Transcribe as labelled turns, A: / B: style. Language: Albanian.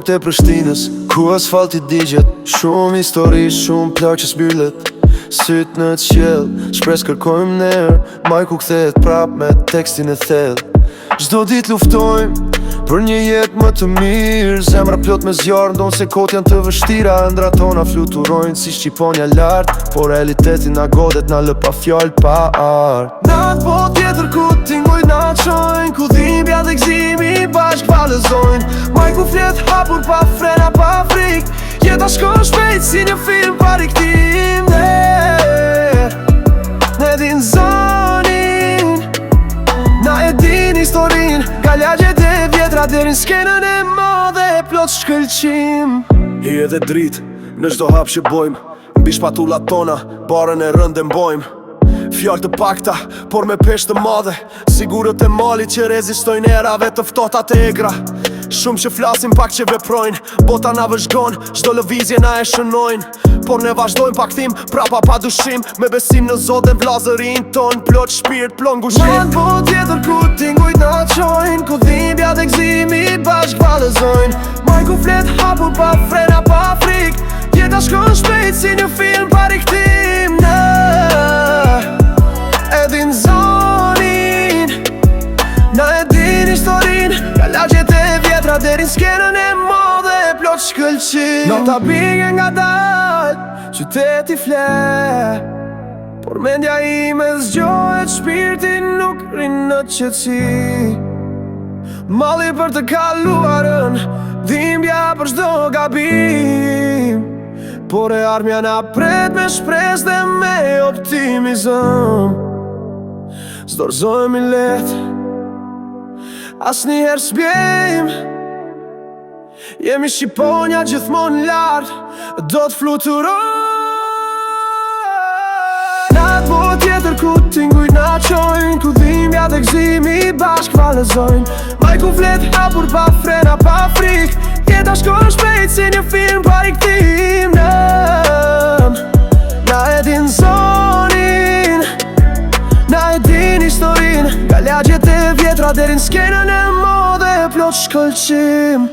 A: rrugët e Prishtinës, ku asfalti digjet, shumë histori, shumë plak që s'mbyllet. Syt në qjell, shpres kërkojmë nerë, majku kthehet prap me tekstin e thellë. Çdo dit luftojmë për një jetë më të mirë, zemra plot me zjarë, ndonë se kot janë të vështira. Ëndra tona fluturojnë si shqiponja lartë, por realiteti na godet, na lë pa fjallë pa art. Në atë po tjetër ku tingujt na qojnë, ku dhimbja dhe gzimi bashk valëzojnë. Majku flet hapur pa frena pa frik, jeta shkon shpejt si një film pa riktim. Ne din zonin, na e din historin, ka lagjet e vjetra derin skenën e madhe e plot shkëlqim.
B: Hi edhe drit në çdo hap që bojmë, mbi shpatullat tona barën e rëndë mbojmë. Fjallë të pakta, por me peshë të madhe, sigurët e malit që rezistojnë erave të ftohta të egra. Shumë që flasin, pak që veprojnë, bota na vëzhgon, çdo lëvizje na e shënojnë. Por ne vazhdojmë pa kthim, prapa pa dushim, me besim në Zot dhe vllazërin ton, plot shpirt, plot ngushtim.
A: Në atë po tjetër ku tingujt na qojnë, ku dhimbja dhe gzimi bashk valëzojnë. Majku flet hapur pa frena pa frik, jeta shkon shpejt si një film pa riktim. E din zonin, na e din historin, ka lagjet e vjetra derin skenën e madhe e plot shkëlqim. Nota bige nga dal, qyteti fle, por mendja ime zgjohet, shpirti nuk rrin në qetësi. Malli për të kaluarën, dhimbja për çdo gabim, por e ardhmja na pret me shpresë dhe me optimizëm. S'dorëzohemi letë, asnjëherë s'bjejmë, jemi shqiponja gjithmonë lartë, do të fluturojmë. Në atë botë tjetër ku tingujt na qojnë, ku dhimbja dhe gzimi bashk valëzojnë. Majku flet hapur pa frena pa frik, jeta shkon shpejt si një film pa riktim. Na e din zonin, na e din historin, ka lagjet e vjetra derin skenën e madhe e plot shkëlqim.